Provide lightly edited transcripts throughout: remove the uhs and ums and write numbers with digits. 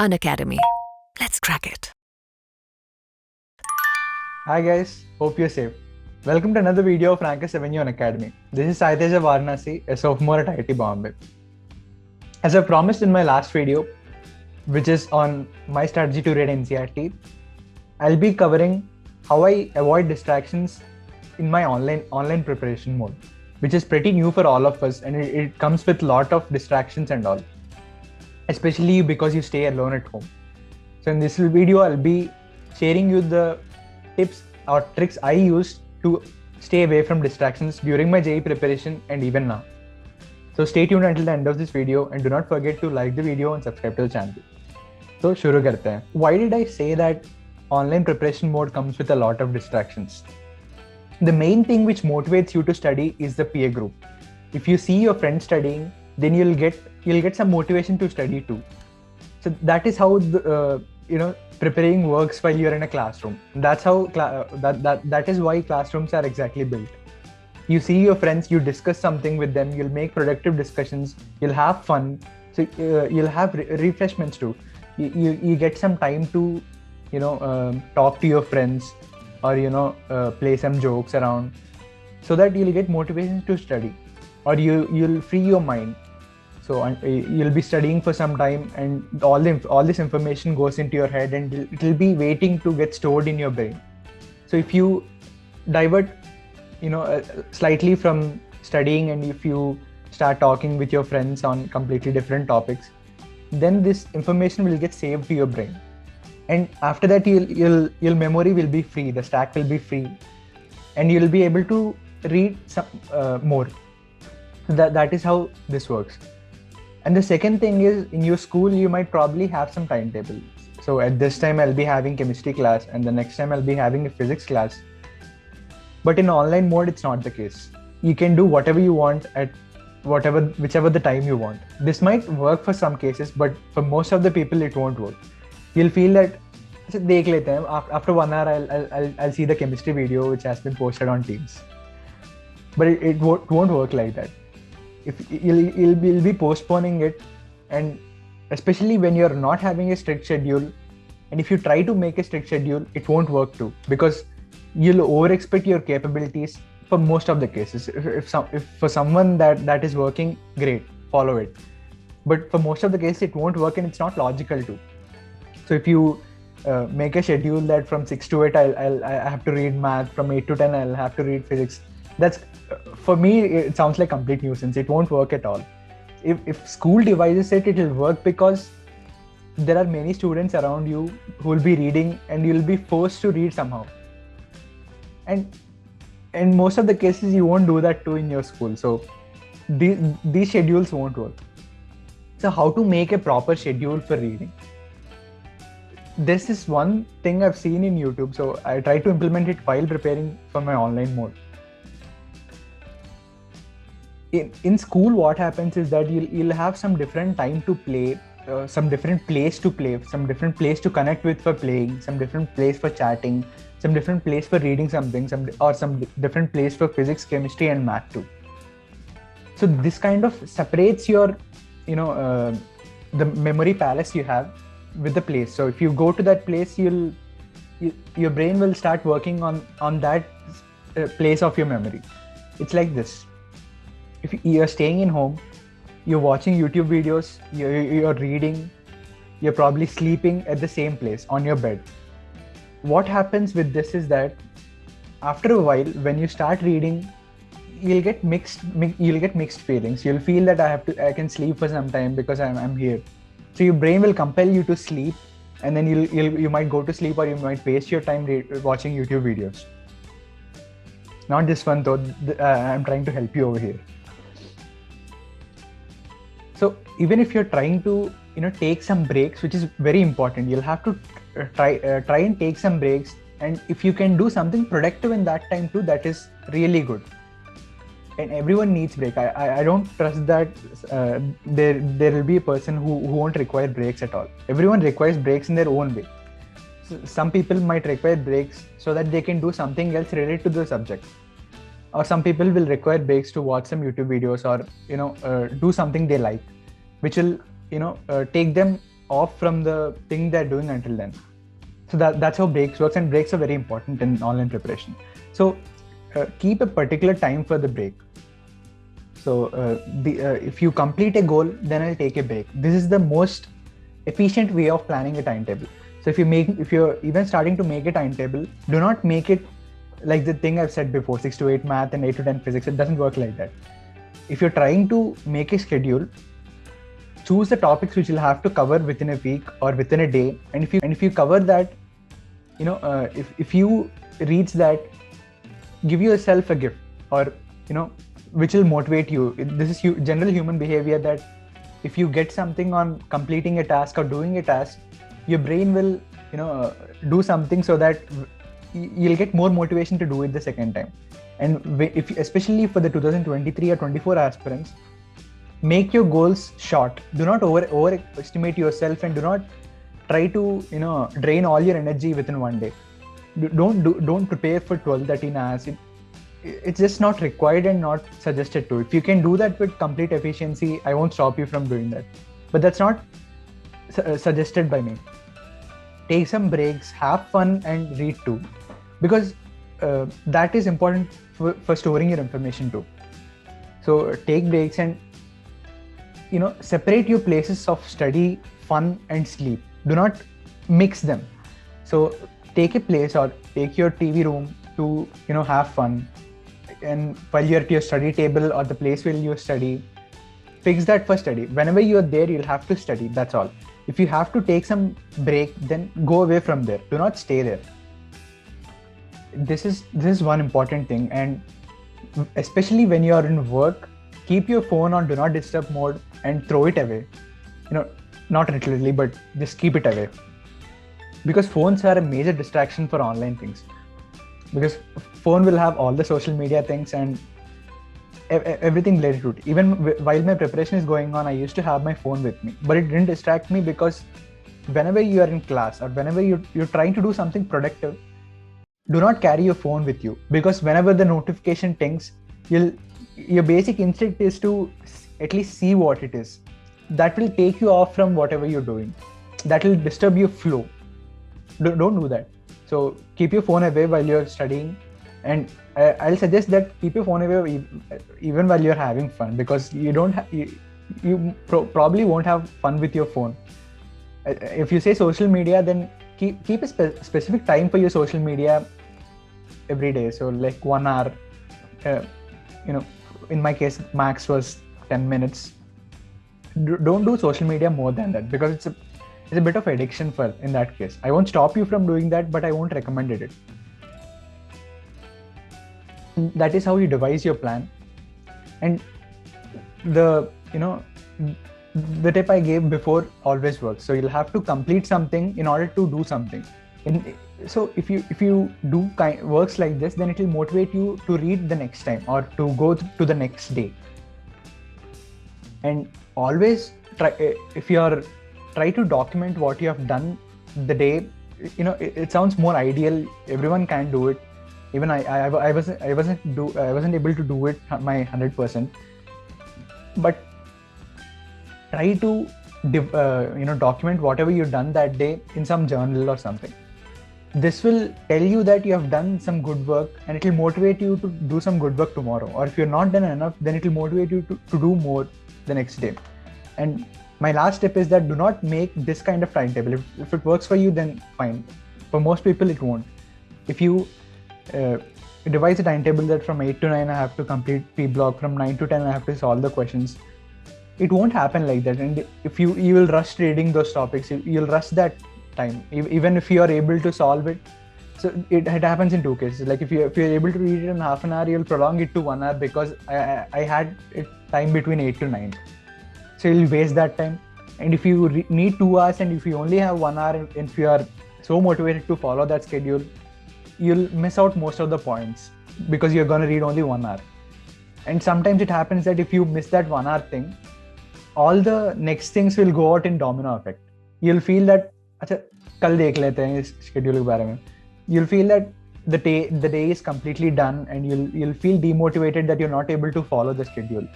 Unacademy. Let's crack it. Hi guys, hope you're safe. Welcome to another video of Rankers Avenue Unacademy. This is Saiteja Varanasi, a sophomore at IIT Bombay. As I promised in my last video, which is on my strategy to read NCERT, I'll be covering how I avoid distractions in my online preparation mode, which is pretty new for all of us, and it comes with a lot of distractions and all, especially because you stay alone at home. So in this video, I'll be sharing you the tips or tricks I used to stay away from distractions during my JEE preparation and even now. So stay tuned until the end of this video and do not forget to like the video and subscribe to the channel. So शुरू करते हैं. Why did I say that online preparation mode comes with a lot of distractions? The main thing which motivates you to study is the peer group. If you see your friends studying, then you'll get some motivation to study too. So that is how preparing works while you're in a classroom. That's how that is why classrooms are exactly built. You see your friends, you discuss something with them, you'll make productive discussions, you'll have fun, so you'll have refreshments too. You get some time to talk to your friends or play some jokes around, so that you'll get motivation to study, or you'll free your mind. So you'll be studying for some time, and all this information goes into your head, and it'll be waiting to get stored in your brain. So if you divert, slightly from studying, and if you start talking with your friends on completely different topics, then this information will get saved to your brain, and after that your memory will be free, the stack will be free, and you'll be able to read some more. That is how this works. And the second thing is, in your school you might probably have some timetable. So at this time I'll be having chemistry class, and the next time I'll be having a physics class. But in online mode, it's not the case. You can do whatever you want at whichever the time you want. This might work for some cases, but for most of the people it won't work. You'll feel that देख लेते हैं, after 1 hour I'll see the chemistry video which has been posted on Teams. But it won't work like that. If you'll be postponing it, and especially when you're not having a strict schedule, and if you try to make a strict schedule, it won't work too, because you'll over expect your capabilities for most of the cases. If for someone that is working, great, follow it. But for most of the cases it won't work, and it's not logical too. So if you make a schedule that from 6 to 8 I have to read math, from 8 to 10 I'll have to read physics, that's for me it sounds like complete nuisance. It won't work at all. If school devises it, it'll work because there are many students around you who will be reading, and you'll be forced to read somehow. And in most of the cases you won't do that too in your school, so these schedules won't work. So how to make a proper schedule for reading? This is one thing I've seen in YouTube, so I try to implement it while preparing for my online mode. In school, what happens is that you'll have some different time to play, some different place to play, some different place to connect with for playing, some different place for chatting, some different place for reading something, some different place for physics, chemistry, and math too. So this kind of separates your, the memory palace you have with the place. So if you go to that place, your brain will start working on that place of your memory. It's like this. If you're staying in home, you're watching YouTube videos, you're reading, you're probably sleeping at the same place on your bed. What happens with this is that after a while, when you start reading, you'll get mixed feelings. You'll feel that I can sleep for some time because I'm here. So your brain will compel you to sleep, and then you might go to sleep, or you might waste your time watching YouTube videos. Not this one though. I'm trying to help you over here. So even if you're trying to take some breaks, which is very important, you'll have to try and take some breaks. And if you can do something productive in that time too, that is really good. And everyone needs break. I don't trust that there will be a person who won't require breaks at all. Everyone requires breaks in their own way. So some people might require breaks so that they can do something else related to the subject. Or some people will require breaks to watch some YouTube videos, or do something they like, which will take them off from the thing they're doing until then. So that's how breaks works, and breaks are very important in online preparation. So keep a particular time for the break. So if you complete a goal, then I'll take a break. This is the most efficient way of planning a timetable. So if you're even starting to make a timetable, do not make it like the thing I've said before, 6 to 8 math and 8 to 10 physics. It doesn't work like that. If you're trying to make a schedule, choose the topics which you'll have to cover within a week or within a day. And if you cover that, if you reach that, give yourself a gift, or which will motivate you. This is general human behavior, that if you get something on completing a task or doing a task, your brain will do something so that you'll get more motivation to do it the second time. And especially for the 2023 or 24 aspirants, make your goals short. Do not overestimate yourself, and do not try to drain all your energy within one day. Don't prepare for 12-13 hours. It's just not required and not suggested to. If you can do that with complete efficiency, I won't stop you from doing that, but that's not suggested by me. Take some breaks, have fun, and read too, because that is important for storing your information too. So take breaks and separate your places of study, fun, and sleep. Do not mix them. So take a place, or take your TV room to have fun, and while you're at your study table or the place where you study, fix that for study. Whenever you're there, you'll have to study. That's all. If you have to take some break, then go away from there. Do not stay there. This is one important thing, and especially when you are in work, keep your phone on do not disturb mode and throw it away. Not literally, but just keep it away, because phones are a major distraction for online things. Because phone will have all the social media things and everything related to it. Even while my preparation is going on, I used to have my phone with me, but it didn't distract me, because whenever you are in class or whenever you're trying to do something productive, do not carry your phone with you, because whenever the notification tings, your basic instinct is to at least see what it is. That will take you off from whatever you're doing. That will disturb your flow. Don't do that. So keep your phone away while you're studying, and I'll suggest that keep your phone away even while you're having fun, because you probably won't have fun with your phone. If you say social media, then keep a specific time for your social media every day. So like 1 hour. In my case, max was 10 minutes. Don't do social media more than that, because it's a bit of addiction in that case. I won't stop you from doing that, but I won't recommend it. That is how you devise your plan. And the tip I gave before always works. So you'll have to complete something in order to do something. So if you do works like this, then it will motivate you to read the next time or to go to the next day. And always try to document what you have done the day. It sounds more ideal. Everyone can do it. Even I wasn't able to do it my 100%. But try to document whatever you've done that day in some journal or something. This will tell you that you have done some good work, and it will motivate you to do some good work tomorrow. Or if you're not done enough, then it will motivate you to do more the next day. And my last tip is that do not make this kind of timetable. If it works for you, then fine. For most people, it won't. If you devise a timetable that from 8 to 9 I have to complete P block, from 9 to 10 I have to solve the questions, it won't happen like that. And if you will rush reading those topics, you'll rush that time, even if you are able to solve it. So it happens in two cases. Like if you're able to read it in half an hour, you'll prolong it to 1 hour, because I had time between 8 to 9. So you'll waste that time. And if you need 2 hours, and if you only have 1 hour, and if you are so motivated to follow that schedule, you'll miss out most of the points, because you're going to read only 1 hour. And sometimes it happens that if you miss that 1 hour thing, all the next things will go out in domino effect. You'll feel that kal dekh lete hain is schedule ke bare mein. You'll feel that the day is completely done, and you'll feel demotivated that you're not able to follow the schedule.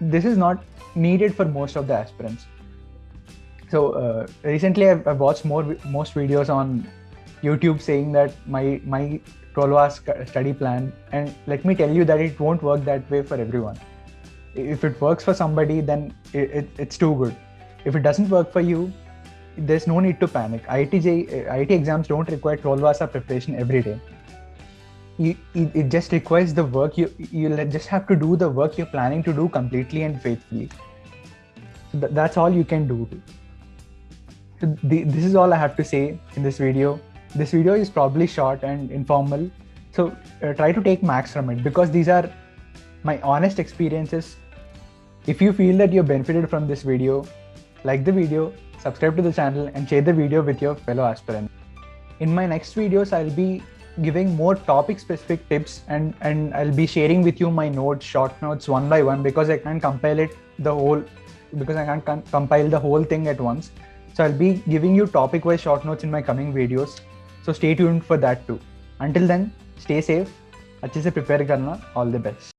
This is not needed for most of the aspirants. So recently I've watched most videos on YouTube saying that my 12 hours study plan, and let me tell you that it won't work that way for everyone. If it works for somebody, then it's too good. If it doesn't work for you, there's no need to panic. IIT exams don't require 12 hours of preparation every day. It just requires the work. You just have to do the work you're planning to do completely and faithfully. So that's all you can do. So this is all I have to say in this video. This video is probably short and informal, so try to take max from it, because these are my honest experiences. If you feel that you're benefited from this video, like the video, subscribe to the channel, and share the video with your fellow aspirants. In my next videos, I'll be giving more topic specific tips, and I'll be sharing with you my notes, short notes, one by one, because I can't compile the whole thing at once. So I'll be giving you topic wise short notes in my coming videos. So stay tuned for that too. Until then, stay safe, अच्छे से prepare करना, all the best.